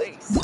place.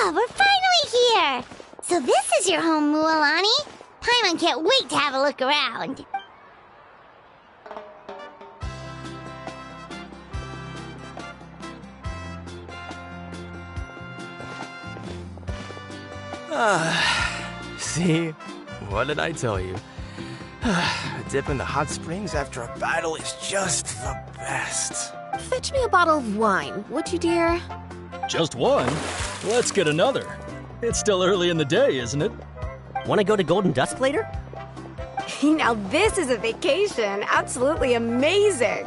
Oh, we're finally here! So this is your home, Mualani? Paimon can't wait to have a look around. See? What did I tell you? A dip in the hot springs after a battle is just the best. Fetch me a bottle of wine, would you, dear? Just one? Let's get another. It's still early in the day, isn't it? Want to go to Golden Dusk later? Now this is a vacation. Absolutely amazing.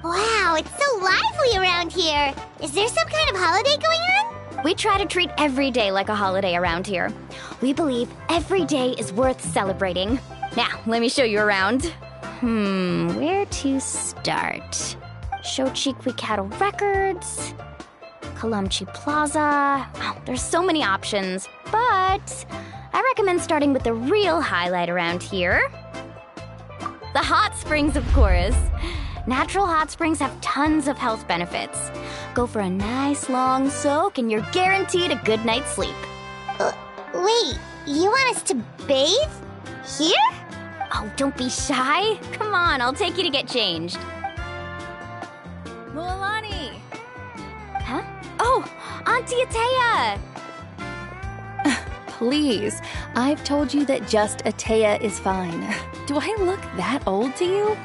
Wow, it's so lively around here. Is there some kind of holiday going on? We try to treat every day like a holiday around here. We believe every day is worth celebrating. Now, let me show you around. Where to start? Shochikwi Cattle Records, Kalamchi Plaza. Oh, there's so many options, but I recommend starting with the real highlight around here. The hot springs, of course. Natural hot springs have tons of health benefits. Go for a nice long soak and you're guaranteed a good night's sleep. Wait, you want us to bathe? Here? Oh, don't be shy. Come on, I'll take you to get changed. Mualani! Huh? Oh, Auntie Atea! Please, I've told you that just Atea is fine. Do I look that old to you?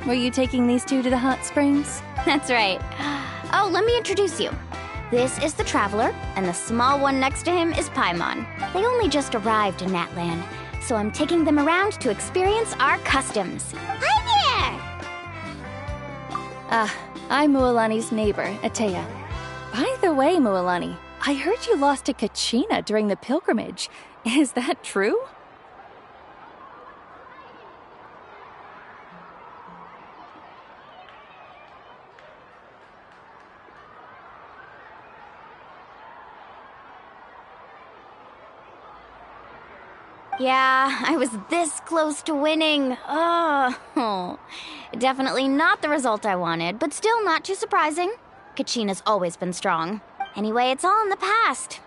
Were you taking these two to the hot springs? That's right. Oh, let me introduce you. This is the Traveler, and the small one next to him is Paimon. They only just arrived in Natlan, so I'm taking them around to experience our customs. Hi there! I'm Mualani's neighbor, Atea. By the way, Mualani, I heard you lost to Kachina during the pilgrimage. Is that true? Yeah, I was this close to winning. Oh, definitely not the result I wanted, but still not too surprising. Kachina's always been strong. Anyway, it's all in the past.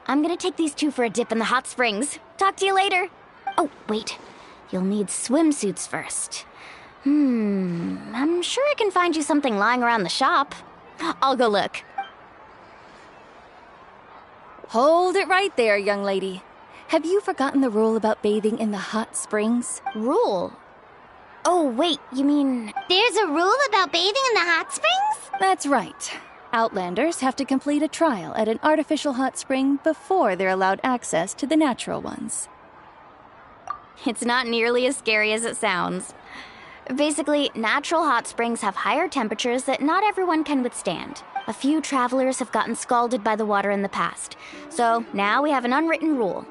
I'm gonna take these two for a dip in the hot springs. Talk to you later. Oh, wait. You'll need swimsuits first. I'm sure I can find you something lying around the shop. I'll go look. Hold it right there, young lady. Have you forgotten the rule about bathing in the hot springs? Rule? Oh, wait, you mean... There's a rule about bathing in the hot springs? That's right. Outlanders have to complete a trial at an artificial hot spring before they're allowed access to the natural ones. It's not nearly as scary as it sounds. Basically, natural hot springs have higher temperatures that not everyone can withstand. A few travelers have gotten scalded by the water in the past, so now we have an unwritten rule.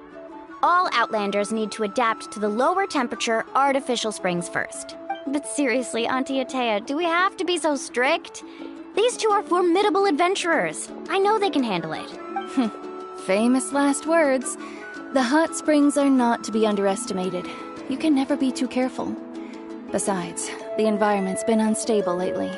All Outlanders need to adapt to the lower temperature artificial springs first. But seriously, Auntie Atea, do we have to be so strict? These two are formidable adventurers. I know they can handle it. Famous last words. The hot springs are not to be underestimated. You can never be too careful. Besides, the environment's been unstable lately.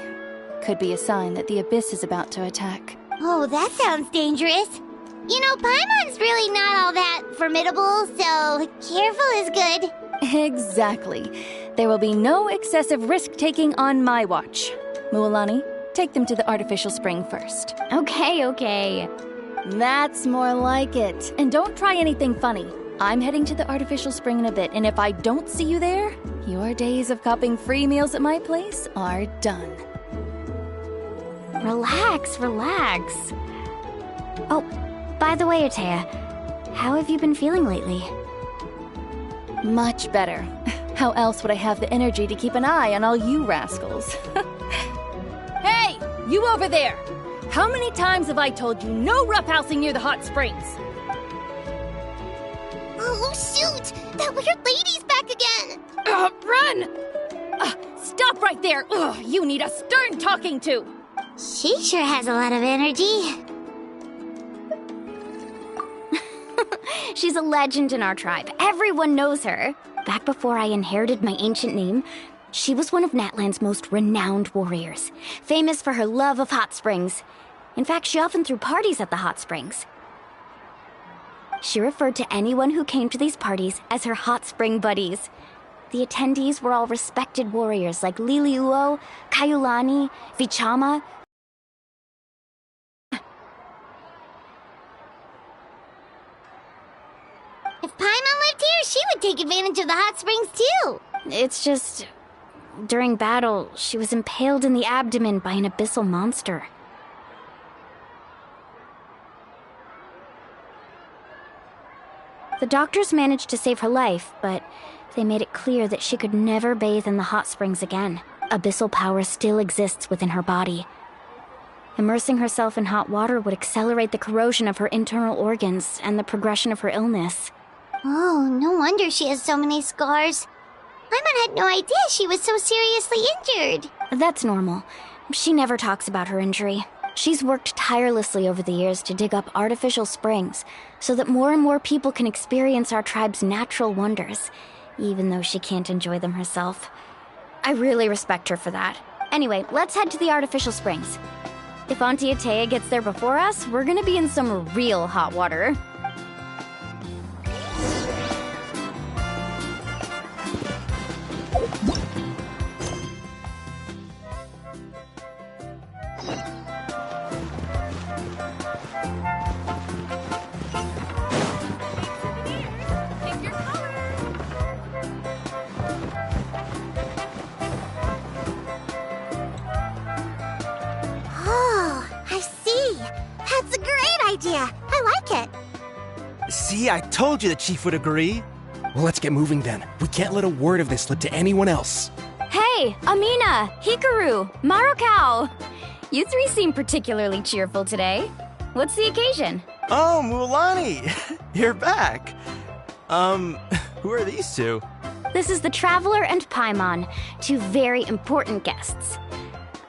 Could be a sign that the Abyss is about to attack. Oh, that sounds dangerous. You know, Paimon's really not all that formidable, so careful is good. Exactly. There will be no excessive risk-taking on my watch. Mualani, take them to the artificial spring first. Okay. That's more like it. And don't try anything funny. I'm heading to the artificial spring in a bit, and if I don't see you there, your days of copping free meals at my place are done. Relax. Oh, by the way, Atea, how have you been feeling lately? Much better. How else would I have the energy to keep an eye on all you rascals? Hey, you over there! How many times have I told you no roughhousing near the hot springs? Oh, shoot! That weird lady's back again! Run! Stop right there! Ugh, you need a stern talking to! She sure has a lot of energy. She's a legend in our tribe. Everyone knows her. Back before I inherited my ancient name, she was one of Natlan's most renowned warriors, famous for her love of hot springs. In fact, she often threw parties at the hot springs. She referred to anyone who came to these parties as her hot spring buddies. The attendees were all respected warriors like Liliuo, Kaiulani, Vichama. If Paimon lived here, she would take advantage of the hot springs too. It's just, during battle, she was impaled in the abdomen by an abyssal monster. The doctors managed to save her life, but they made it clear that she could never bathe in the hot springs again. Abyssal power still exists within her body. Immersing herself in hot water would accelerate the corrosion of her internal organs and the progression of her illness. Oh, no wonder she has so many scars. Paimon had no idea she was so seriously injured. That's normal. She never talks about her injury. She's worked tirelessly over the years to dig up artificial springs so that more and more people can experience our tribe's natural wonders, even though she can't enjoy them herself. I really respect her for that. Anyway, let's head to the artificial springs. If Auntie Atea gets there before us, we're gonna be in some real hot water. I like it. See, I told you the chief would agree. Well, let's get moving then. We can't let a word of this slip to anyone else. Hey, Amina, Hikaru, Marukao. You three seem particularly cheerful today. What's the occasion? Oh, Mualani, you're back. Who are these two? This is the Traveler and Paimon, two very important guests.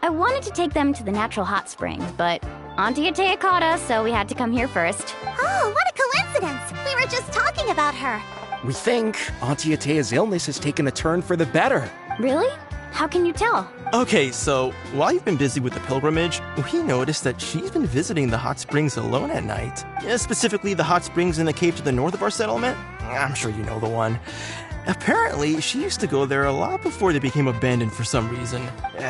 I wanted to take them to the natural hot spring, but Auntie Atea caught us, so we had to come here first. Oh, what a coincidence! We were just talking about her. We think Auntie Atea's illness has taken a turn for the better. Really? How can you tell? Okay, so while you've been busy with the pilgrimage, we noticed that she's been visiting the hot springs alone at night. Specifically, the hot springs in the cave to the north of our settlement. I'm sure you know the one. Apparently, she used to go there a lot before they became abandoned for some reason.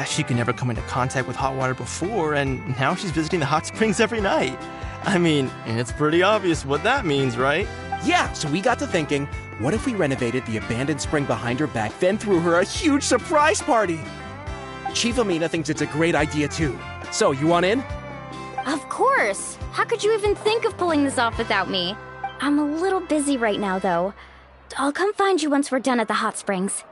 She could never come into contact with hot water before, and now she's visiting the hot springs every night. I mean, it's pretty obvious what that means, right? Yeah, so we got to thinking, what if we renovated the abandoned spring behind her back, then threw her a huge surprise party? Chief Amina thinks it's a great idea too. So, you want in? course. How could you even think of pulling this off without me? I'm a little busy right now, though. I'll come find you once we're done at the hot springs.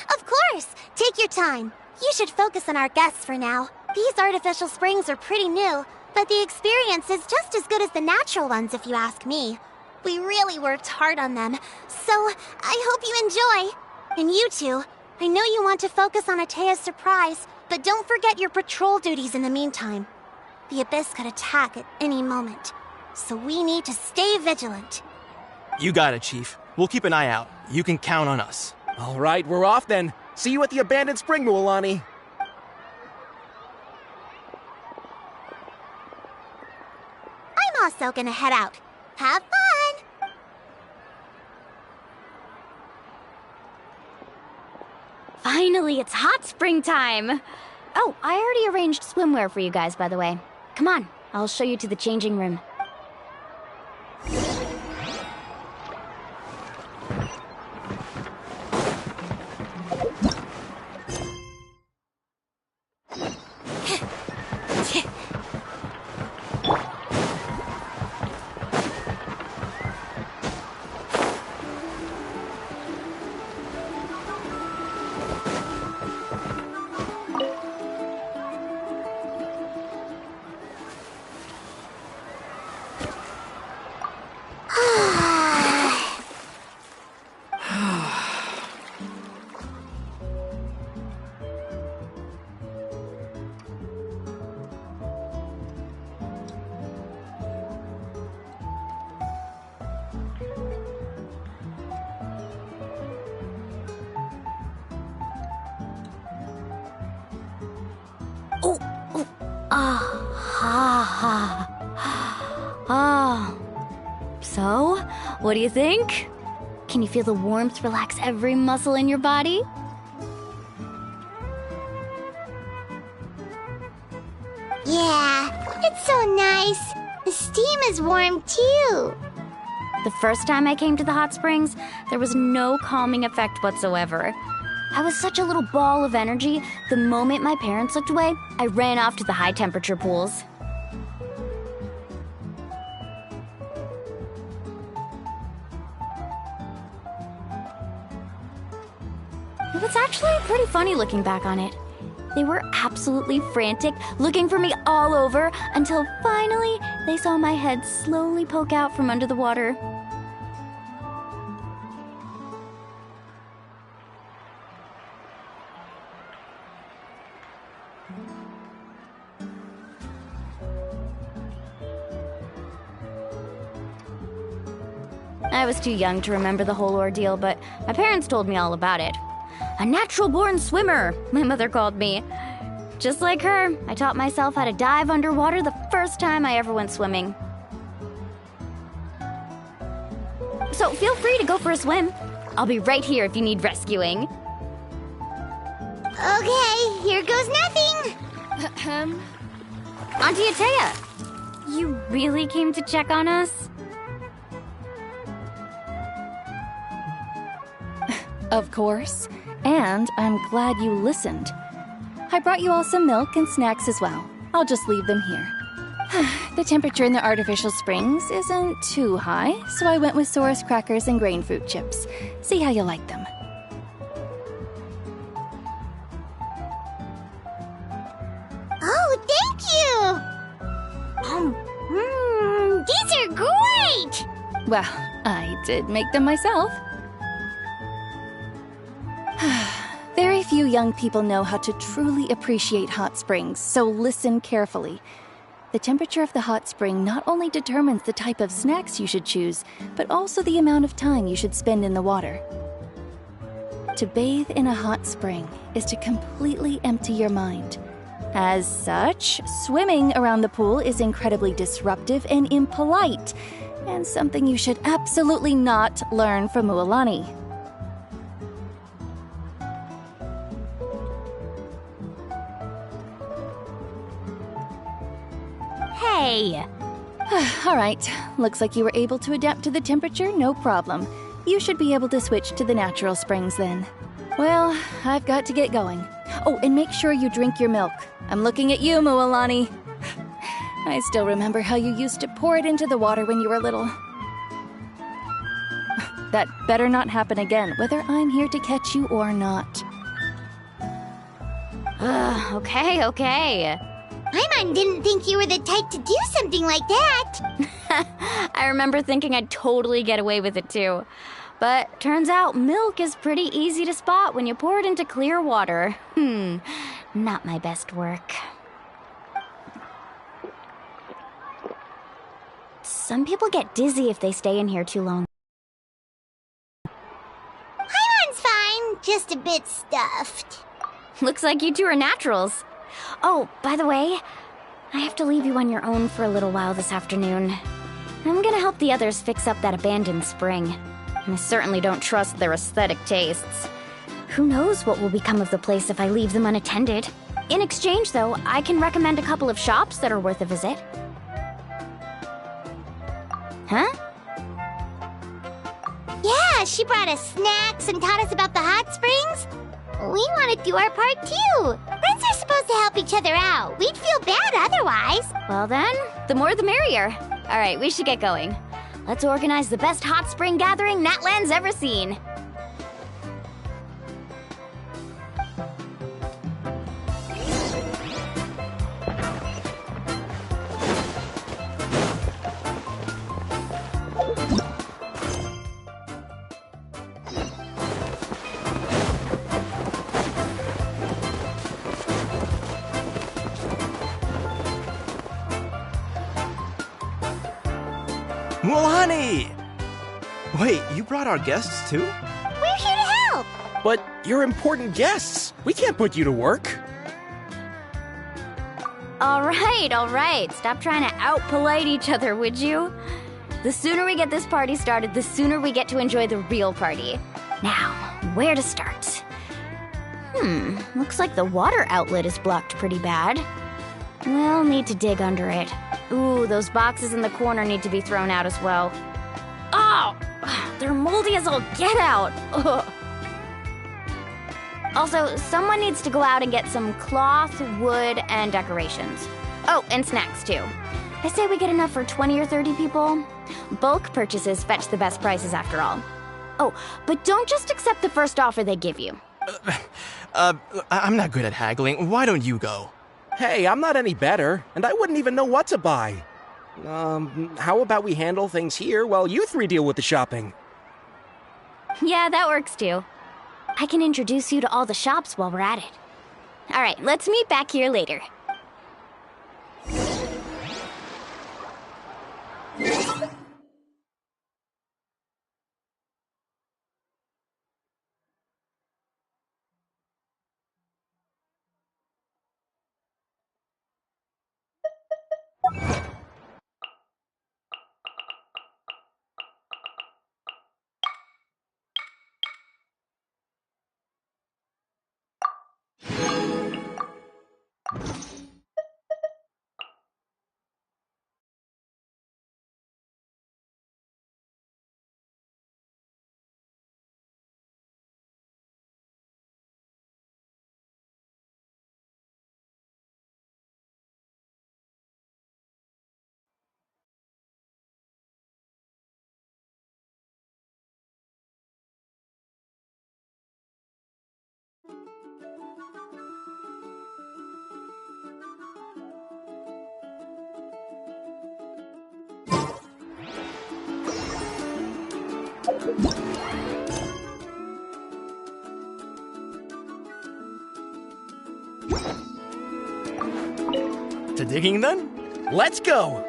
Of course! Take your time. You should focus on our guests for now. These artificial springs are pretty new, but the experience is just as good as the natural ones if you ask me. We really worked hard on them, so I hope you enjoy. And you two, I know you want to focus on Atea's surprise, but don't forget your patrol duties in the meantime. The Abyss could attack at any moment, so we need to stay vigilant. You got it, Chief. We'll keep an eye out. You can count on us. All right, we're off then. See you at the abandoned spring, Mualani. I'm also gonna head out. Have fun! Finally, it's hot spring time! Oh, I already arranged swimwear for you guys, by the way. Come on, I'll show you to the changing room. So, what do you think? Can you feel the warmth relax every muscle in your body? Yeah, it's so nice. The steam is warm too. The first time I came to the hot springs, there was no calming effect whatsoever. I was such a little ball of energy, the moment my parents looked away, I ran off to the high temperature pools. It was actually pretty funny looking back on it. They were absolutely frantic, looking for me all over, until finally they saw my head slowly poke out from under the water. I was too young to remember the whole ordeal, but my parents told me all about it. A natural-born swimmer, my mother called me. Just like her, I taught myself how to dive underwater the first time I ever went swimming. So feel free to go for a swim. I'll be right here if you need rescuing. Okay, here goes nothing. Auntie Atea, you really came to check on us? Of course. And I'm glad you listened. I brought you all some milk and snacks as well. I'll just leave them here. The temperature in the artificial springs isn't too high, so I went with Saurus crackers and grain fruit chips. See how you like them. Oh, thank you! These are great! Well, I did make them myself. Very few young people know how to truly appreciate hot springs, so listen carefully. The temperature of the hot spring not only determines the type of snacks you should choose, but also the amount of time you should spend in the water. To bathe in a hot spring is to completely empty your mind. As such, swimming around the pool is incredibly disruptive and impolite, and something you should absolutely not learn from Mualani. Hey! All right, looks like you were able to adapt to the temperature, no problem. You should be able to switch to the natural springs then. Well, I've got to get going. Oh, and make sure you drink your milk. I'm looking at you, Mualani. I still remember how you used to pour it into the water when you were little. That better not happen again, whether I'm here to catch you or not. Okay. Paimon didn't think you were the type to do something like that. I remember thinking I'd totally get away with it too. But turns out milk is pretty easy to spot when you pour it into clear water. Not my best work. Some people get dizzy if they stay in here too long. Paimon's fine, just a bit stuffed. Looks like you two are naturals. Oh, by the way, I have to leave you on your own for a little while this afternoon. I'm gonna help the others fix up that abandoned spring. I certainly don't trust their aesthetic tastes. Who knows what will become of the place if I leave them unattended. In exchange, though, I can recommend a couple of shops that are worth a visit. Huh? Yeah, she brought us snacks and taught us about the hot springs. We want to do our part too. Friends are supposed to help each other out. We'd feel bad otherwise. Well then, the more the merrier. All right, we should get going. Let's organize the best hot spring gathering Natlan's ever seen. Well, honey! Wait, you brought our guests too? We're here to help. But you're important guests. We can't put you to work. All right. Stop trying to out-polite each other, would you? The sooner we get this party started, the sooner we get to enjoy the real party. Now, where to start? Looks like the water outlet is blocked pretty bad. We'll need to dig under it. Ooh, those boxes in the corner need to be thrown out as well. Oh! They're moldy as all get out! Ugh. Also, someone needs to go out and get some cloth, wood, and decorations. Oh, and snacks too. I say we get enough for 20 or 30 people. Bulk purchases fetch the best prices after all. Oh, but don't just accept the first offer they give you. I'm not good at haggling. Why don't you go? Hey, I'm not any better, and I wouldn't even know what to buy. How about we handle things here while you three deal with the shopping? Yeah, that works too. I can introduce you to all the shops while we're at it. All right, let's meet back here later. To digging then? Let's go!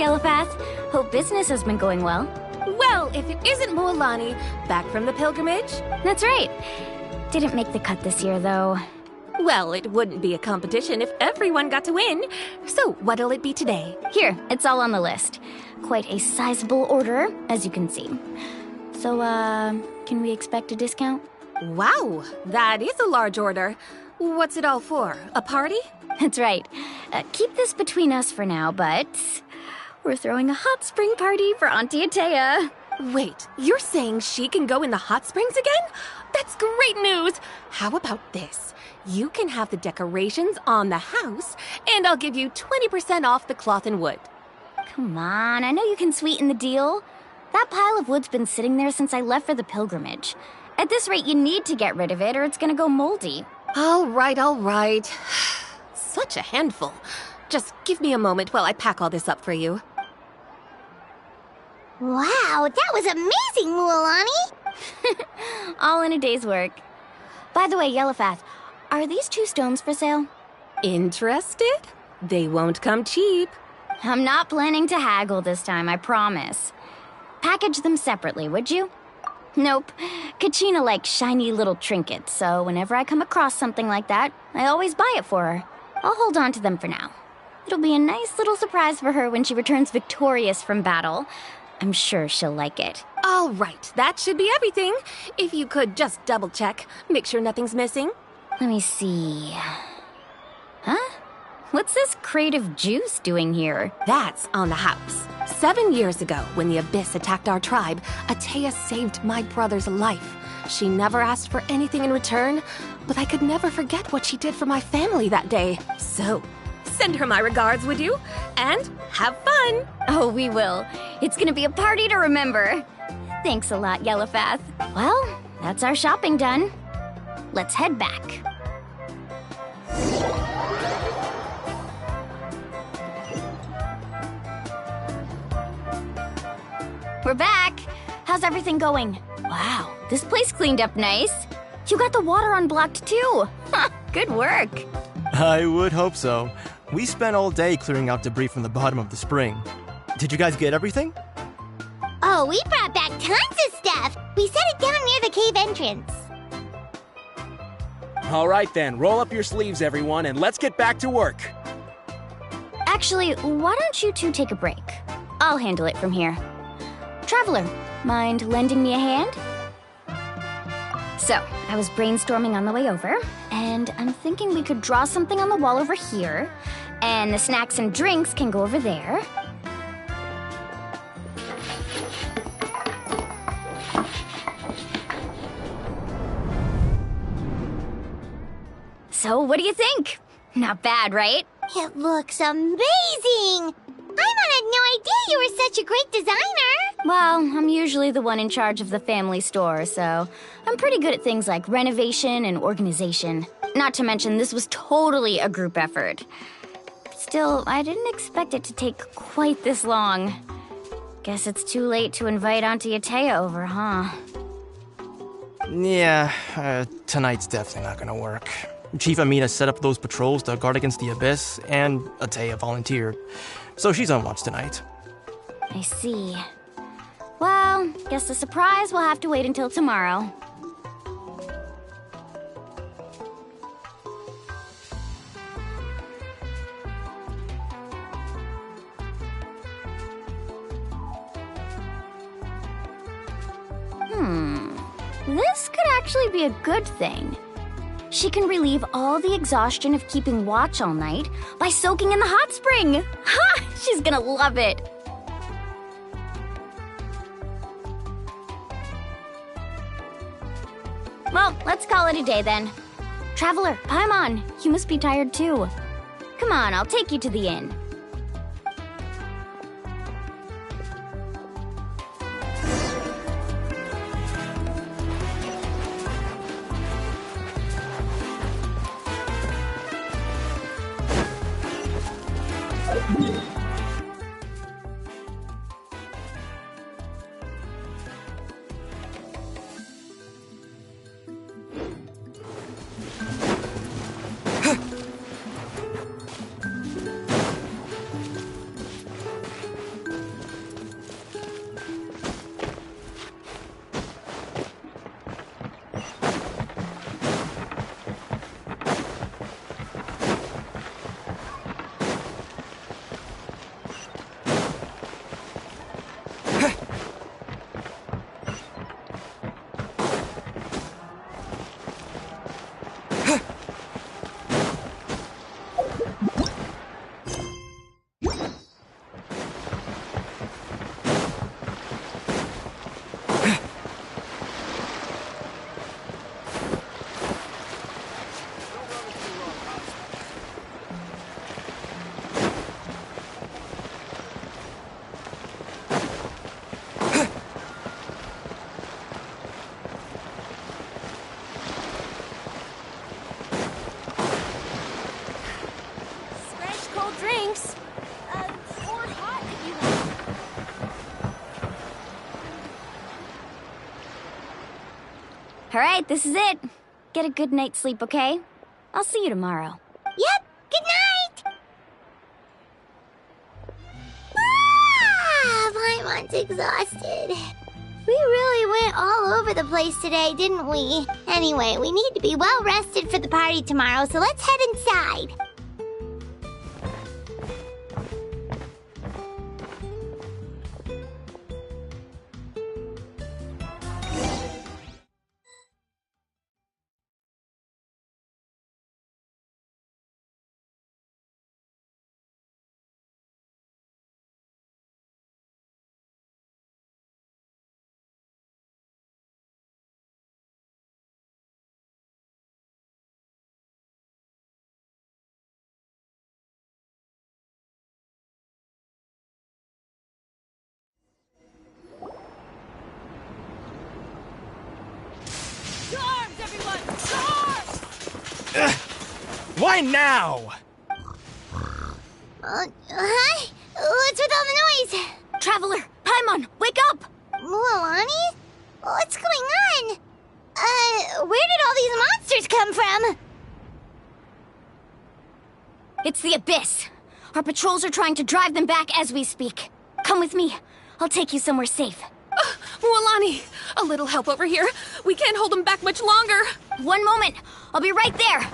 Yellowpath. Hope business has been going well. Well, if it isn't Mualani, back from the pilgrimage? That's right. Didn't make the cut this year, though. Well, it wouldn't be a competition if everyone got to win. So, what'll it be today? Here, it's all on the list. Quite a sizable order, as you can see. So, can we expect a discount? Wow, that is a large order. What's it all for? A party? That's right. Keep this between us for now, but we're throwing a hot spring party for Auntie Atea. Wait, you're saying she can go in the hot springs again? That's great news! How about this? You can have the decorations on the house, and I'll give you 20% off the cloth and wood. Come on, I know you can sweeten the deal. That pile of wood's been sitting there since I left for the pilgrimage. At this rate, you need to get rid of it or it's gonna go moldy. All right. Such a handful. Just give me a moment while I pack all this up for you. Wow, that was amazing, Mualani! All in a day's work. By the way, Yellowpath, are these 2 stones for sale? Interested? They won't come cheap. I'm not planning to haggle this time, I promise. Package them separately, would you? Nope. Kachina likes shiny little trinkets, so whenever I come across something like that, I always buy it for her. I'll hold on to them for now. It'll be a nice little surprise for her when she returns victorious from battle. I'm sure she'll like it. All right, that should be everything. If you could just double check, make sure nothing's missing. Let me see. Huh? What's this crate of juice doing here? That's on the house. 7 years ago, when the Abyss attacked our tribe, Atea saved my brother's life. She never asked for anything in return, but I could never forget what she did for my family that day. So, send her my regards, would you? And have fun! Oh, we will. It's gonna be a party to remember. Thanks a lot, Yellowpath. Well, that's our shopping done. Let's head back. We're back! How's everything going? Wow, this place cleaned up nice. You got the water unblocked too. Good work. I would hope so. We spent all day clearing out debris from the bottom of the spring. Did you guys get everything? Oh, we brought back tons of stuff! We set it down near the cave entrance. All right then, roll up your sleeves, everyone, and let's get back to work. Actually, why don't you two take a break? I'll handle it from here. Traveler, mind lending me a hand? So, I was brainstorming on the way over, and I'm thinking we could draw something on the wall over here, and the snacks and drinks can go over there. So, what do you think? Not bad, right? It looks amazing! Paimon had no idea you were such a great designer! Well, I'm usually the one in charge of the family store, so I'm pretty good at things like renovation and organization. Not to mention, this was totally a group effort. Still, I didn't expect it to take quite this long. Guess it's too late to invite Auntie Atea over, huh? Yeah, tonight's definitely not gonna work. Chief Amina set up those patrols to guard against the Abyss, and Atea volunteered. So she's on watch tonight. I see. Well, guess the surprise will have to wait until tomorrow. This could actually be a good thing. She can relieve all the exhaustion of keeping watch all night by soaking in the hot spring. Ha! She's gonna love it. Well, let's call it a day then. Traveler, Paimon, you must be tired too. Come on, I'll take you to the inn. Alright, this is it. Get a good night's sleep, okay? I'll see you tomorrow. Yep, good night! Paimon's exhausted. We really went all over the place today, didn't we? Anyway, we need to be well rested for the party tomorrow, so let's head inside. Why now? Huh? What's with all the noise? Traveler, Paimon, wake up! Mualani? What's going on? Where did all these monsters come from? It's the Abyss. Our patrols are trying to drive them back as we speak. Come with me. I'll take you somewhere safe. Mualani, a little help over here. We can't hold them back much longer. One moment. I'll be right there.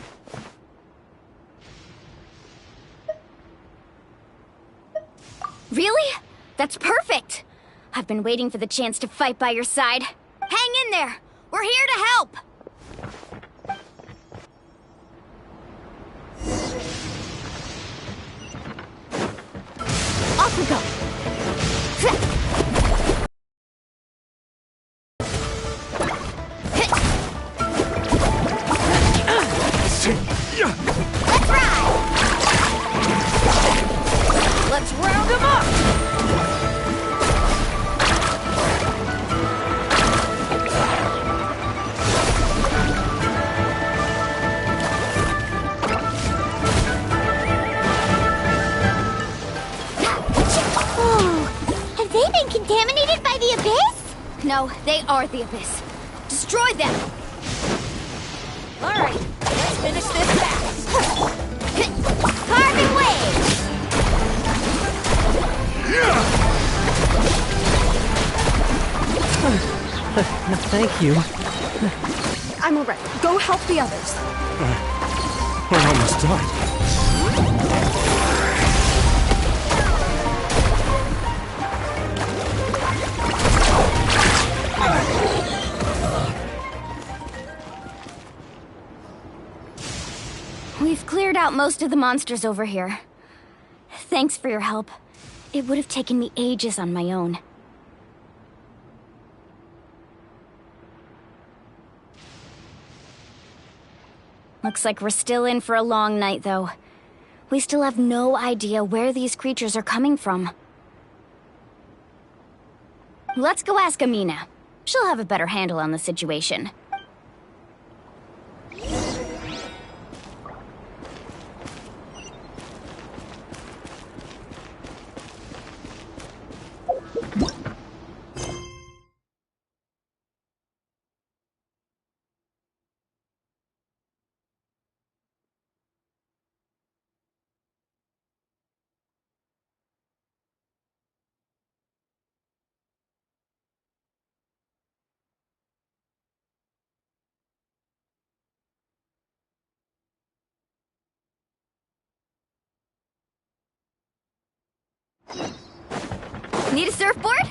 Really? That's perfect. I've been waiting for the chance to fight by your side. Hang in there. We're here to help. Off we go. Let's ride! Let's round them up! Oh, have they been contaminated by the Abyss? No, they are the Abyss. Destroy them! Alright, let's finish this fast. Carving waves! Thank you. I'm alright. Go help the others. We're almost done. We've cleared out most of the monsters over here. Thanks for your help. It would have taken me ages on my own. Looks like we're still in for a long night, though. We still have no idea where these creatures are coming from. Let's go ask Amina. She'll have a better handle on the situation. Need a surfboard?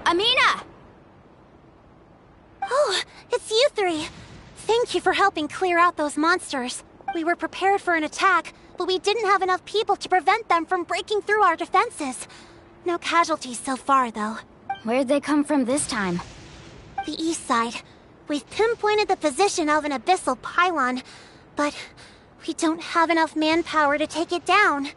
Amina! Oh, it's you three. Thank you for helping clear out those monsters. We were prepared for an attack, but we didn't have enough people to prevent them from breaking through our defenses. No casualties so far, though. Where'd they come from this time? The east side. We've pinpointed the position of an abyssal pylon, but we don't have enough manpower to take it down.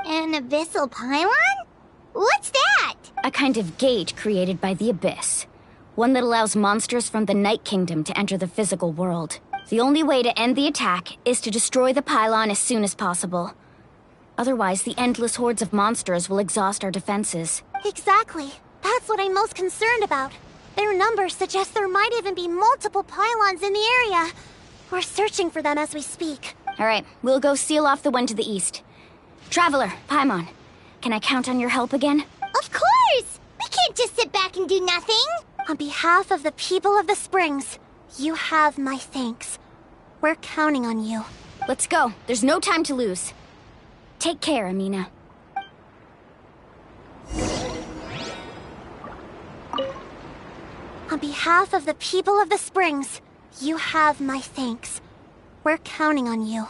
An abyssal pylon? What's that? A kind of gate created by the Abyss. One that allows monsters from the Night Kingdom to enter the physical world. The only way to end the attack is to destroy the pylon as soon as possible. Otherwise, the endless hordes of monsters will exhaust our defenses. Exactly. That's what I'm most concerned about. Their numbers suggest there might even be multiple pylons in the area. We're searching for them as we speak. All right, we'll go seal off the one to the east. Traveler, Paimon, can I count on your help again? Of course! We can't just sit back and do nothing! On behalf of the people of the Springs, you have my thanks. We're counting on you. Let's go. There's no time to lose. Take care, Amina. On behalf of the people of the Springs, you have my thanks. We're counting on you.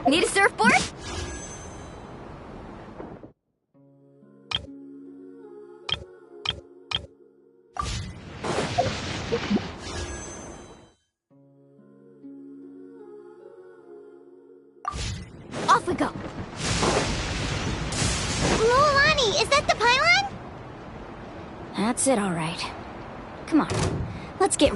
Need a surfboard? Off we go. Lolani, is that the pylon? That's it, all right. Come on, let's get...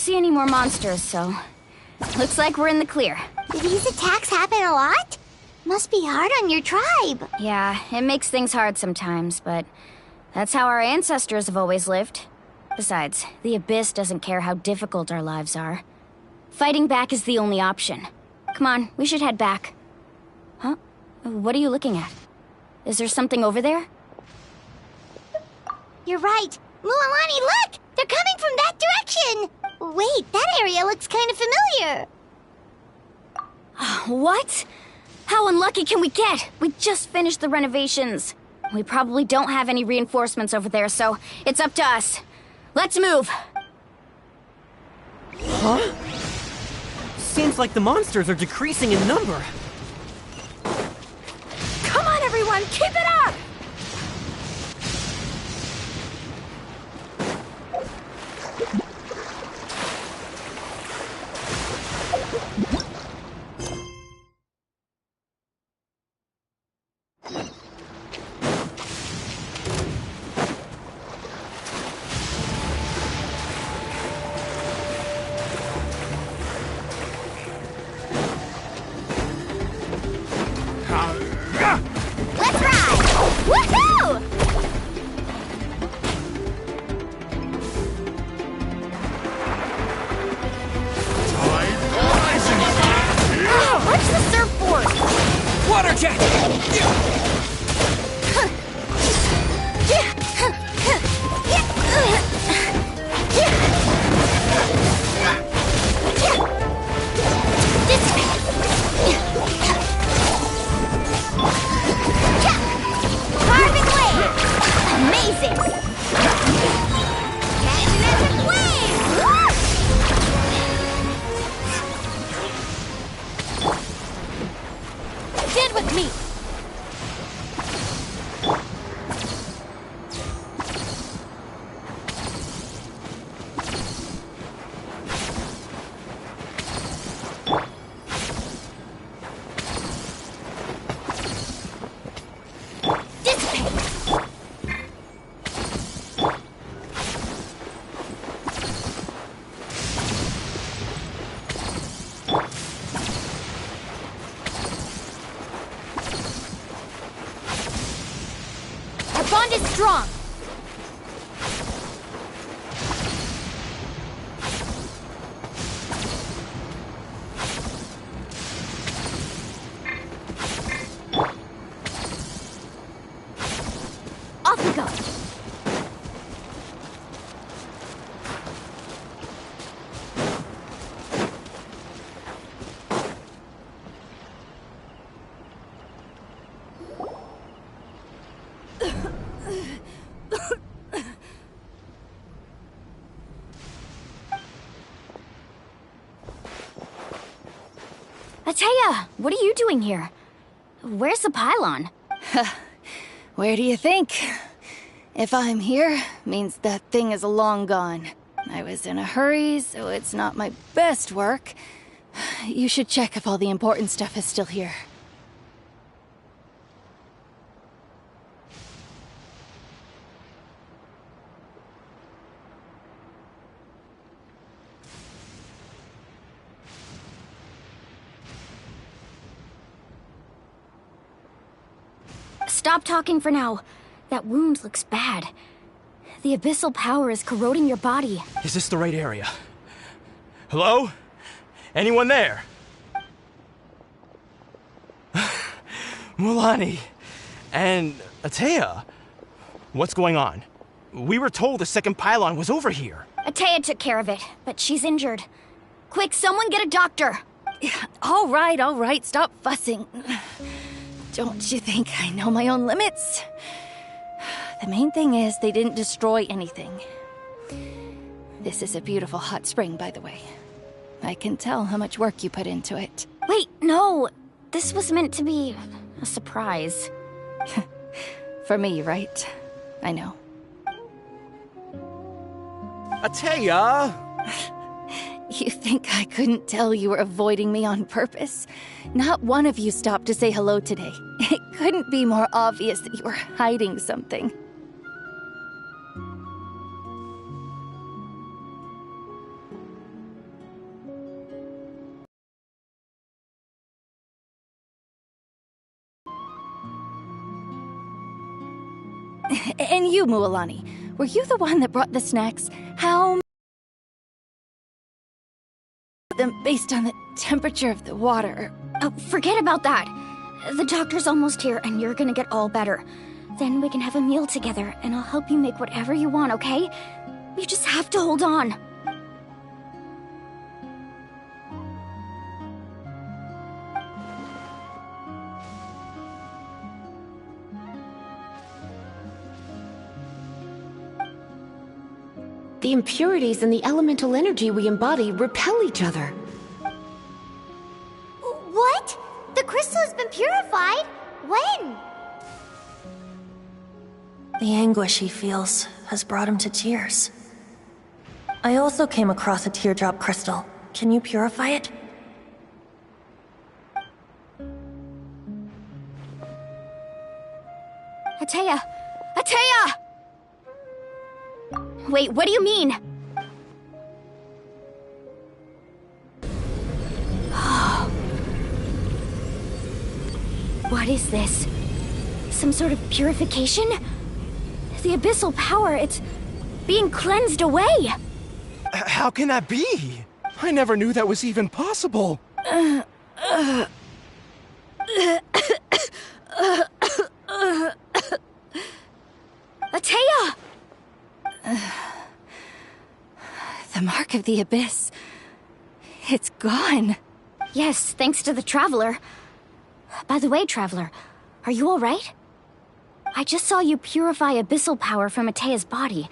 see any more monsters, so looks like we're in the clear. Do these attacks happen a lot? Must be hard on your tribe. Yeah, it makes things hard sometimes, but that's how our ancestors have always lived. Besides, the Abyss doesn't care how difficult our lives are. Fighting back is the only option. Come on, we should head back. Huh? What are you looking at? Is there something over there? You're right. Mualani, look! They're coming from that direction! Wait, that area looks kind of familiar. What? How unlucky can we get? We just finished the renovations. We probably don't have any reinforcements over there, so it's up to us. Let's move! Huh? Seems like the monsters are decreasing in number. Come on, everyone, keep it up! Let's ride! Woohoo! Where's the surfboard? Water jet! Carving wave! Amazing! Kinetic wave! Stand with me! Our bond is strong! Off we go! Ateya, what are you doing here? Where's the pylon? Where do you think? If I'm here, means that thing is long gone. I was in a hurry, so it's not my best work. You should check if all the important stuff is still here. Stop talking for now. That wound looks bad. The abyssal power is corroding your body. Is this the right area? Hello? Anyone there? Mulani and Ateya. What's going on? We were told the second pylon was over here. Ateya took care of it, but she's injured. Quick, someone get a doctor! All right, stop fussing. Don't you think I know my own limits? The main thing is they didn't destroy anything. This is a beautiful hot spring, by the way. I can tell how much work you put into it. Wait, no! This was meant to be a surprise. For me, right? I know. Ateya! You think I couldn't tell you were avoiding me on purpose? Not one of you stopped to say hello today. It couldn't be more obvious that you were hiding something. And you, Mualani, were you the one that brought the snacks? How them based on the temperature of the water? Oh, forget about that. The doctor's almost here, and you're gonna get all better. Then we can have a meal together, and I'll help you make whatever you want, okay? You just have to hold on. The impurities and the elemental energy we embody repel each other. What? The crystal has been purified? When? The anguish he feels has brought him to tears. I also came across a teardrop crystal. Can you purify it? Atea! Atea! Wait, what do you mean? What is this? Some sort of purification? The abyssal power, it's being cleansed away! How can that be? I never knew that was even possible. Atea! The mark of the abyss. It's gone. Yes, thanks to the Traveler. By the way, Traveler, are you alright? I just saw you purify abyssal power from Atea's body.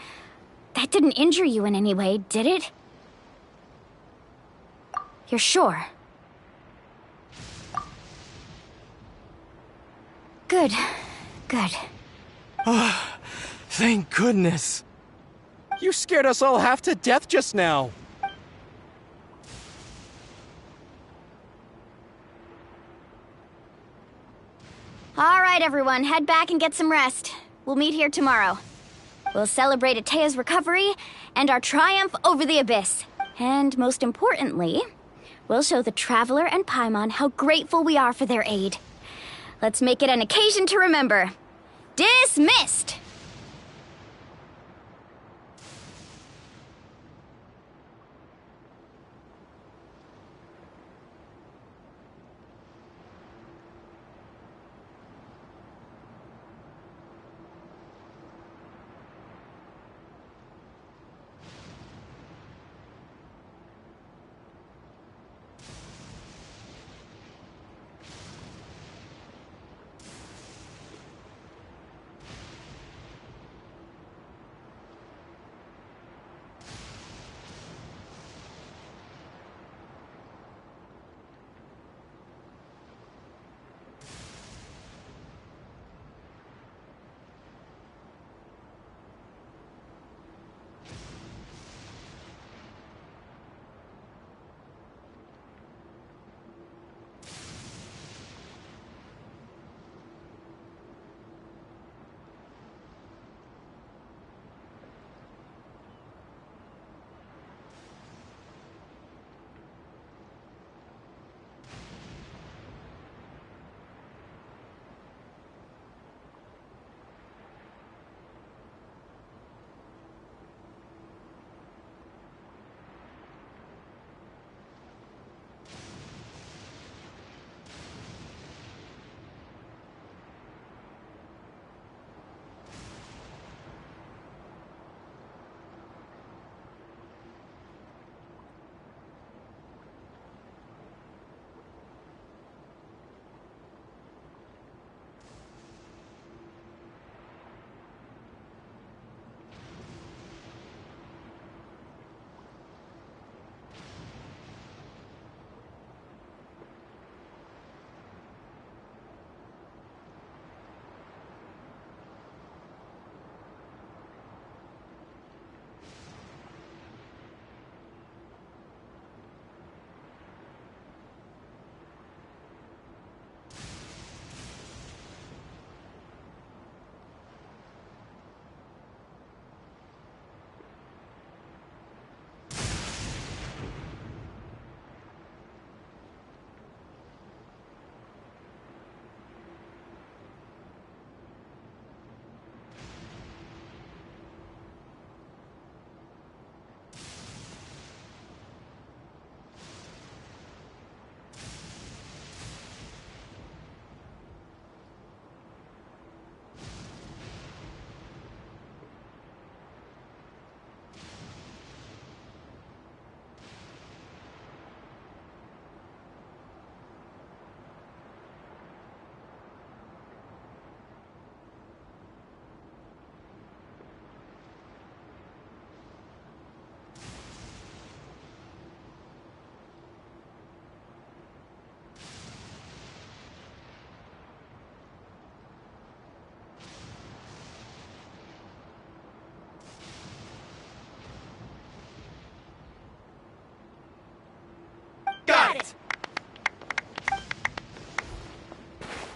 That didn't injure you in any way, did it? You're sure? Good. Good. Thank goodness. You scared us all half to death just now. Alright, everyone, head back and get some rest. We'll meet here tomorrow. We'll celebrate Atea's recovery and our triumph over the Abyss. And most importantly, we'll show the Traveler and Paimon how grateful we are for their aid. Let's make it an occasion to remember. Dismissed!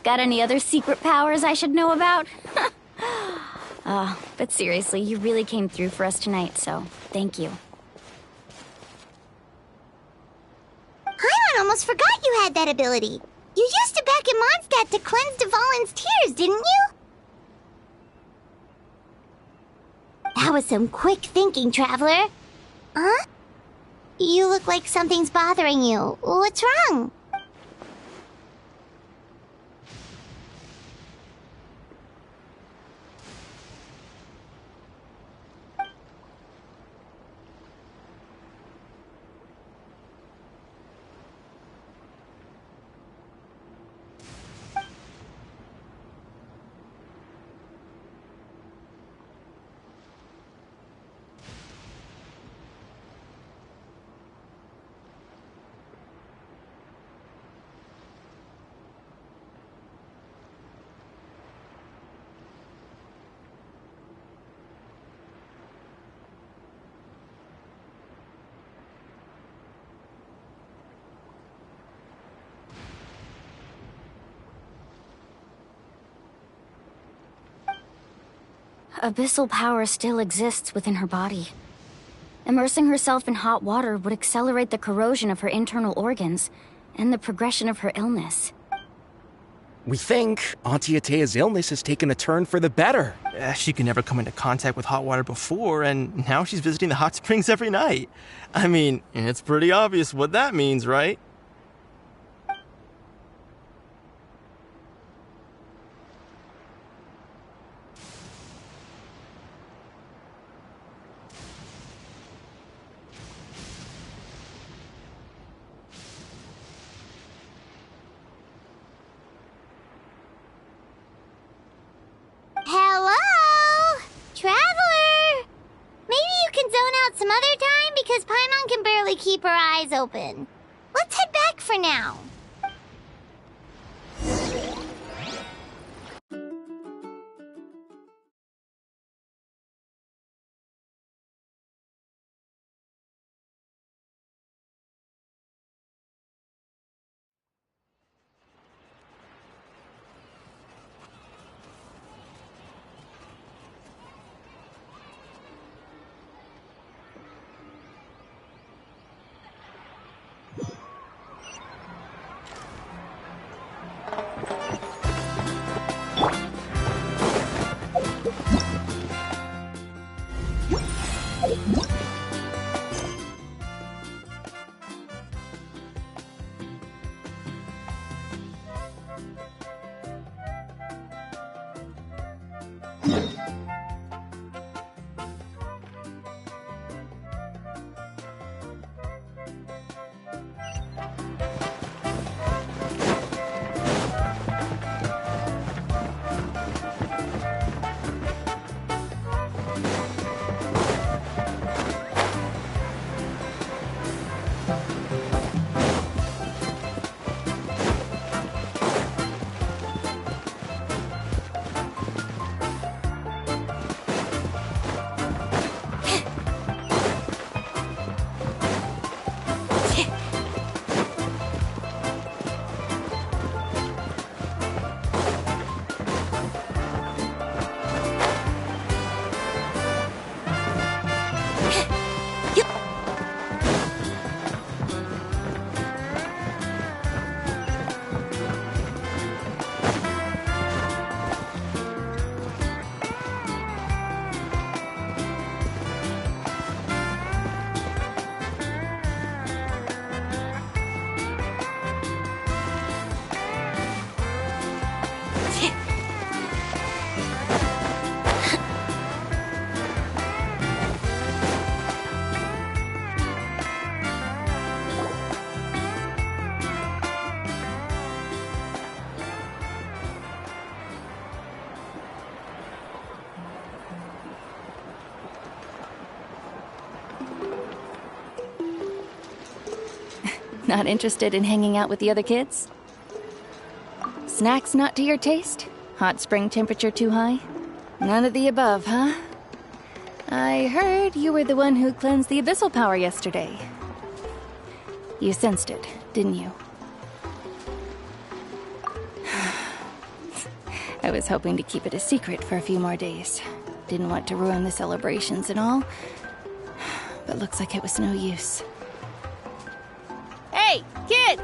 Got any other secret powers I should know about? But seriously, you really came through for us tonight, so thank you. Paimon almost forgot you had that ability. You used it back in Mondstadt to cleanse Dvalin's tears, didn't you? That was some quick thinking, Traveler. Huh? You look like something's bothering you. What's wrong? Abyssal power still exists within her body. Immersing herself in hot water would accelerate the corrosion of her internal organs and the progression of her illness. We think Auntie Atea's illness has taken a turn for the better. She could never come into contact with hot water before, and now she's visiting the hot springs every night. I mean, it's pretty obvious what that means, right? Hello? Traveler? Maybe you can zone out some other time because Paimon can barely keep her eyes open. Let's head back for now. Not interested in hanging out with the other kids? Snacks not to your taste? Hot spring temperature too high? None of the above, huh? I heard you were the one who cleansed the abyssal power yesterday. You sensed it, didn't you? I was hoping to keep it a secret for a few more days. Didn't want to ruin the celebrations and all. But looks like it was no use. Hey, kid!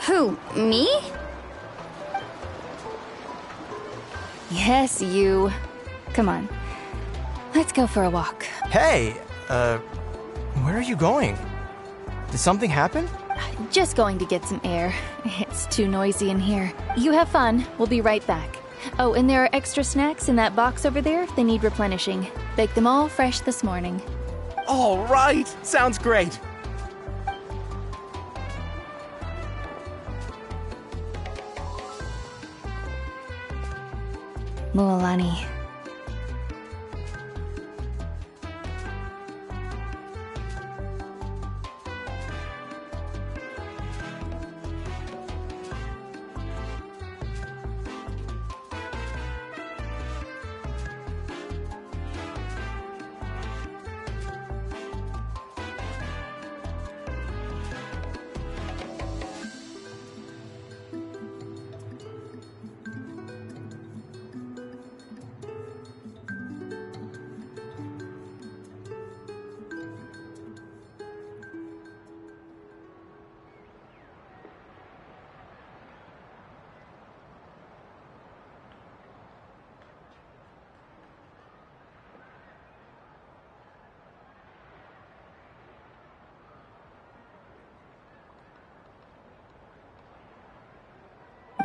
Who, me? Yes, you. Come on. Let's go for a walk. Hey, where are you going? Did something happen? Just going to get some air. It's too noisy in here. You have fun. We'll be right back. Oh, and there are extra snacks in that box over there if they need replenishing. Baked them all fresh this morning. All right, sounds great. Mualani.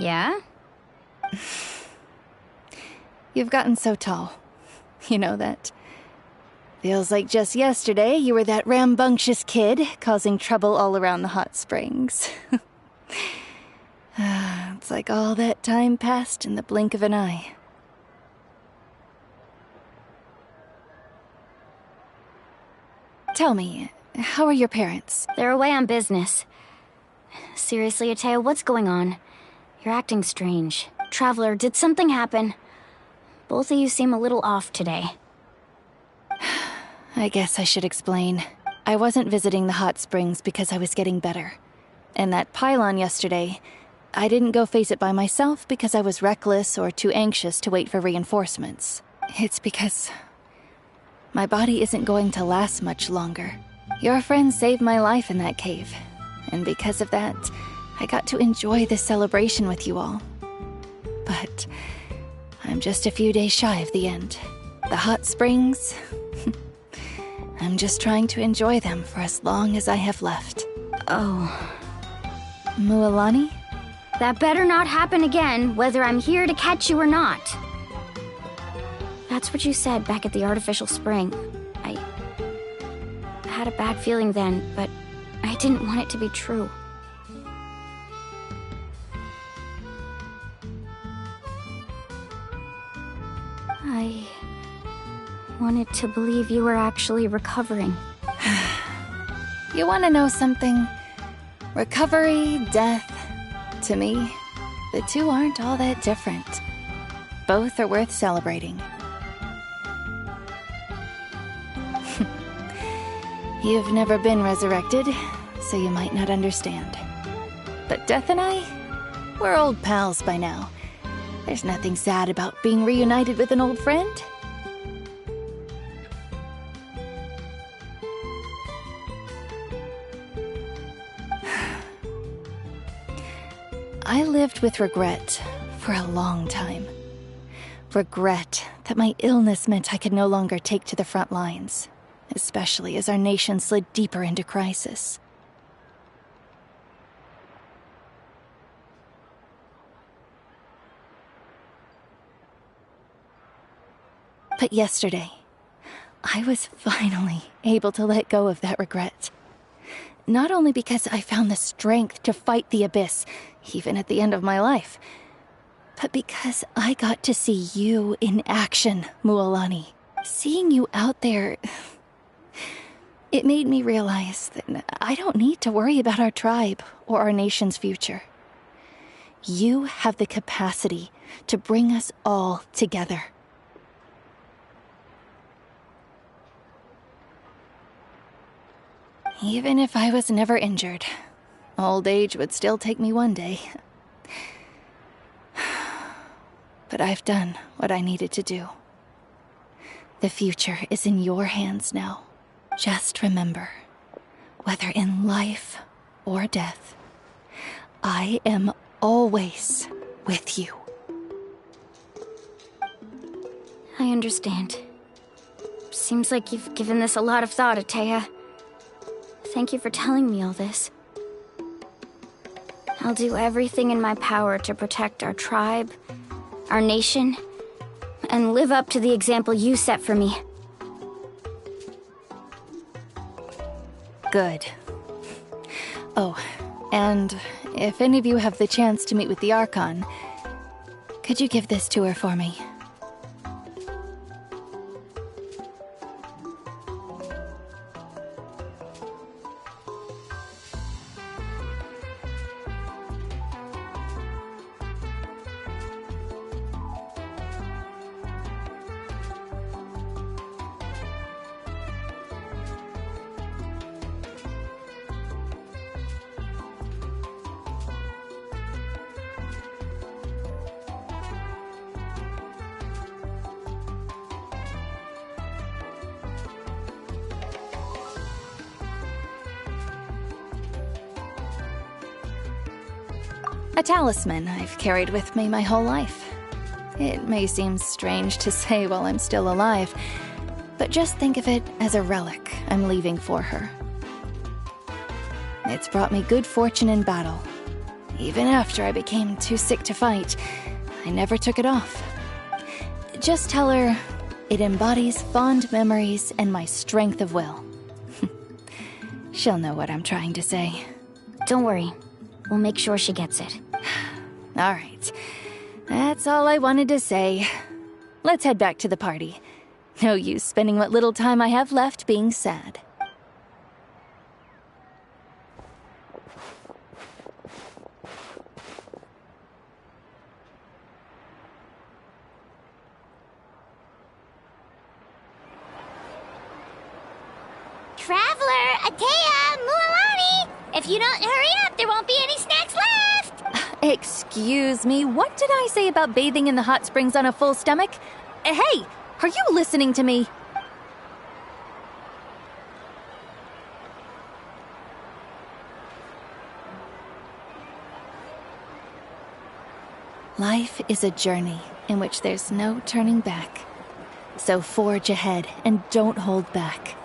Yeah? You've gotten so tall. You know that. Feels like just yesterday you were that rambunctious kid causing trouble all around the hot springs. It's like all that time passed in the blink of an eye. Tell me, how are your parents? They're away on business. Seriously, Ateo, what's going on? You're acting strange. Traveler, did something happen? Both of you seem a little off today. I guess I should explain. I wasn't visiting the hot springs because I was getting better. And that pylon yesterday, I didn't go face it by myself because I was reckless or too anxious to wait for reinforcements. It's because my body isn't going to last much longer. Your friend saved my life in that cave. And because of that, I got to enjoy this celebration with you all. But I'm just a few days shy of the end. The hot springs, I'm just trying to enjoy them for as long as I have left. Oh. Mualani? That better not happen again, whether I'm here to catch you or not. That's what you said back at the artificial spring. I had a bad feeling then, but I didn't want it to be true. I wanted to believe you were actually recovering. You want to know something? Recovery, death, to me, the two aren't all that different. Both are worth celebrating. You've never been resurrected, so you might not understand. But Death and I, we're old pals by now. There's nothing sad about being reunited with an old friend. I lived with regret for a long time. Regret that my illness meant I could no longer take to the front lines, especially as our nation slid deeper into crisis. But yesterday, I was finally able to let go of that regret. Not only because I found the strength to fight the abyss, even at the end of my life, but because I got to see you in action, Mualani. Seeing you out there, it made me realize that I don't need to worry about our tribe or our nation's future. You have the capacity to bring us all together. Even if I was never injured, old age would still take me one day. But I've done what I needed to do. The future is in your hands now. Just remember, whether in life or death, I am always with you. I understand. Seems like you've given this a lot of thought, Atea. Thank you for telling me all this. I'll do everything in my power to protect our tribe, our nation, and live up to the example you set for me. Good. Oh, and if any of you have the chance to meet with the Archon, could you give this to her for me? A talisman I've carried with me my whole life. It may seem strange to say while I'm still alive, but just think of it as a relic I'm leaving for her. It's brought me good fortune in battle. Even after I became too sick to fight, I never took it off. Just tell her it embodies fond memories and my strength of will. She'll know what I'm trying to say. Don't worry. We'll make sure she gets it. All right. That's all I wanted to say. Let's head back to the party. No use spending what little time I have left being sad. Traveler, Atea, Mualani! If you don't hurry up, there won't be any snacks left! Excuse me, what did I say about bathing in the hot springs on a full stomach? Hey, are you listening to me? Life is a journey in which there's no turning back. So forge ahead and don't hold back.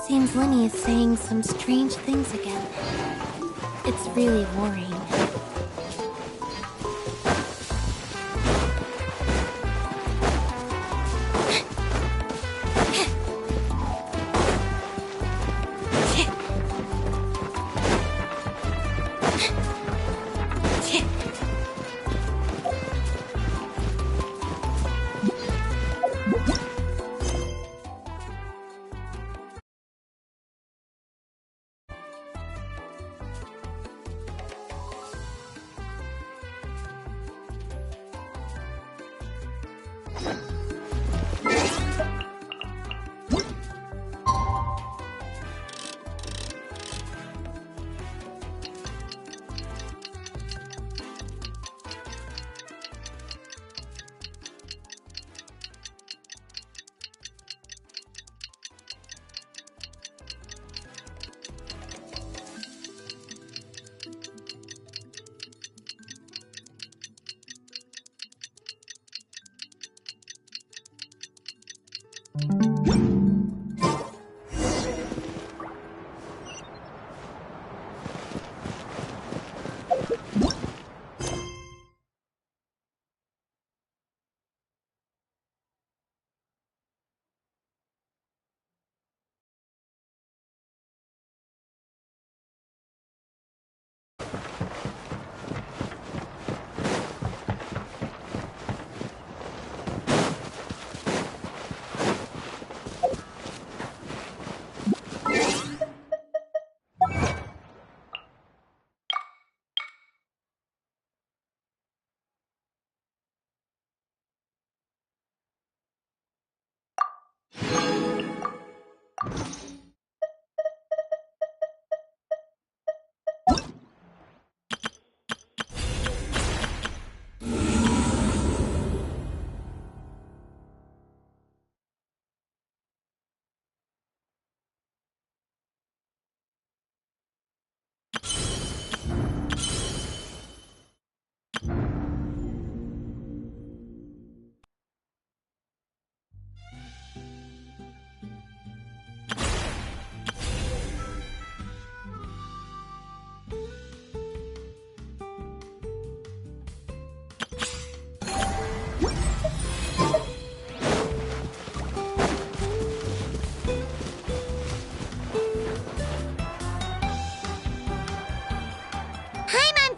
Seems Lenny is saying some strange things again. It's really worrying.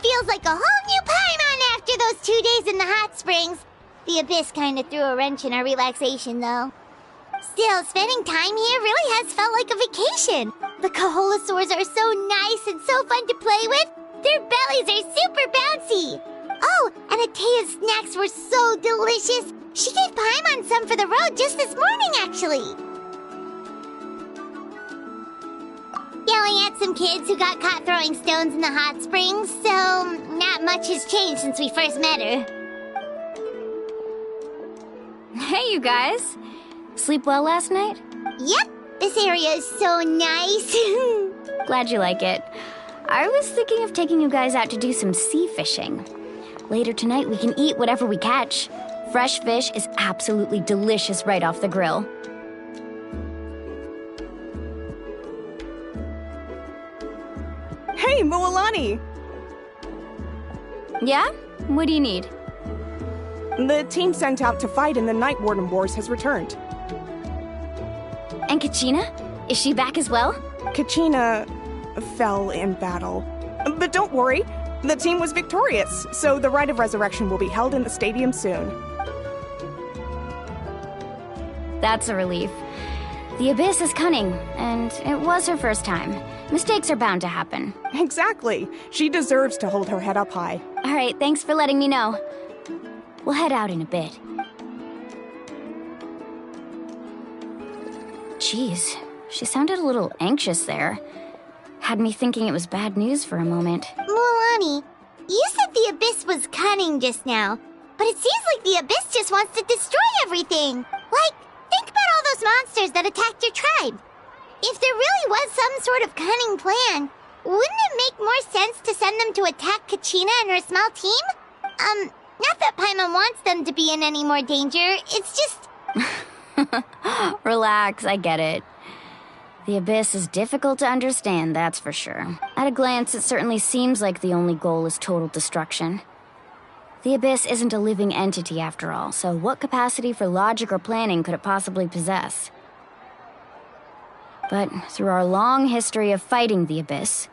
Feels like a whole new Paimon after those 2 days in the hot springs. The Abyss kind of threw a wrench in our relaxation, though. Still, spending time here really has felt like a vacation. The Kaholasaurs are so nice and so fun to play with. Their bellies are super bouncy. Oh, and Atea's snacks were so delicious. She gave Paimon some for the road just this morning, actually. Yelling at some kids who got caught throwing stones in the hot springs, so not much has changed since we first met her. Hey, you guys. Sleep well last night? Yep, this area is so nice. Glad you like it. I was thinking of taking you guys out to do some sea fishing. Later tonight, we can eat whatever we catch. Fresh fish is absolutely delicious right off the grill. Hey, Mualani! Yeah? What do you need? The team sent out to fight in the Night Warden Wars has returned. And Kachina? Is she back as well? Kachina fell in battle. But don't worry, the team was victorious, so the Rite of Resurrection will be held in the stadium soon. That's a relief. The Abyss is cunning, and it was her first time. Mistakes are bound to happen. Exactly. She deserves to hold her head up high. All right, thanks for letting me know. We'll head out in a bit. Jeez, she sounded a little anxious there. Had me thinking it was bad news for a moment. Mualani, you said the Abyss was cunning just now, but it seems like the Abyss just wants to destroy everything. Like, think about all those monsters that attacked your tribe. If there really was some sort of cunning plan, wouldn't it make more sense to send them to attack Kachina and her small team? Not that Paimon wants them to be in any more danger, it's just... Relax, I get it. The Abyss is difficult to understand, that's for sure. At a glance, it certainly seems like the only goal is total destruction. The Abyss isn't a living entity after all, so what capacity for logic or planning could it possibly possess? But through our long history of fighting the Abyss,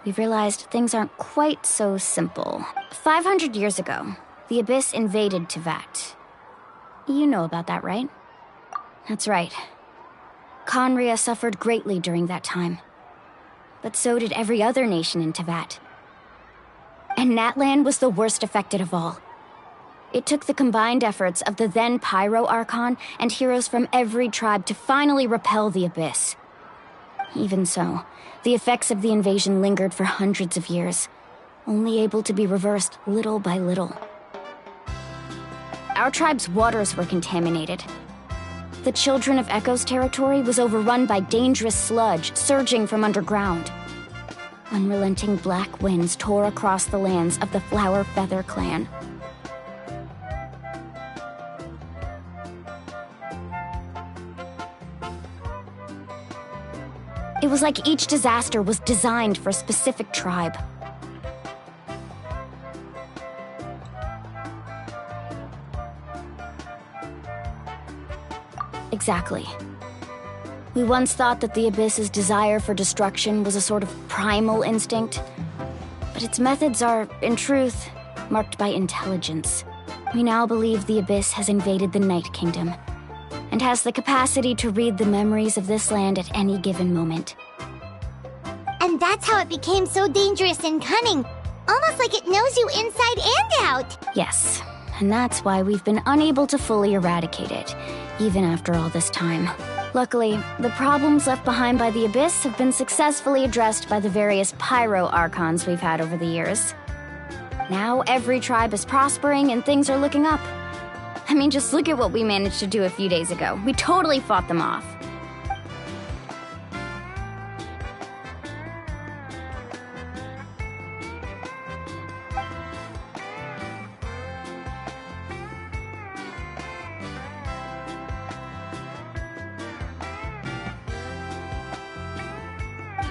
we've realized things aren't quite so simple. 500 years ago, the Abyss invaded Teyvat. You know about that, right? That's right. Khaenri'ah suffered greatly during that time. But so did every other nation in Teyvat. And Natlan was the worst affected of all. It took the combined efforts of the then Pyro Archon and heroes from every tribe to finally repel the Abyss. Even so, the effects of the invasion lingered for hundreds of years, only able to be reversed little by little. Our tribe's waters were contaminated. The Children of Echo's territory was overrun by dangerous sludge surging from underground. Unrelenting black winds tore across the lands of the Flower Feather clan. It was like each disaster was designed for a specific tribe. Exactly. We once thought that the Abyss's desire for destruction was a sort of primal instinct, but its methods are, in truth, marked by intelligence. We now believe the Abyss has invaded the Night Kingdom, and has the capacity to read the memories of this land at any given moment. And that's how it became so dangerous and cunning. Almost like it knows you inside and out. Yes, and that's why we've been unable to fully eradicate it, even after all this time. Luckily, the problems left behind by the Abyss have been successfully addressed by the various Pyro Archons we've had over the years. Now every tribe is prospering and things are looking up. I mean, just look at what we managed to do a few days ago. We totally fought them off.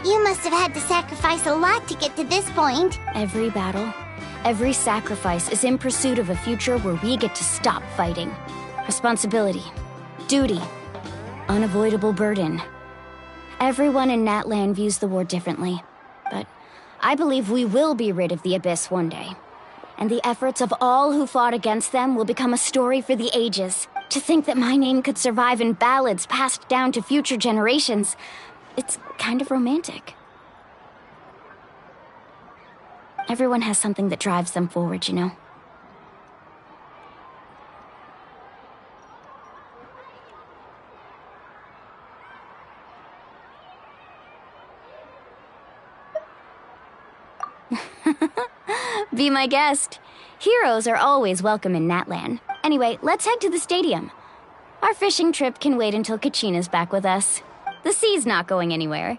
You must have had to sacrifice a lot to get to this point. Every battle, every sacrifice is in pursuit of a future where we get to stop fighting. Responsibility, duty, unavoidable burden. Everyone in Natlan views the war differently, but I believe we will be rid of the Abyss one day. And the efforts of all who fought against them will become a story for the ages. To think that my name could survive in ballads passed down to future generations, it's kind of romantic. Everyone has something that drives them forward, you know? Be my guest. Heroes are always welcome in Natlan. Anyway, let's head to the stadium. Our fishing trip can wait until Kachina's back with us. The sea's not going anywhere.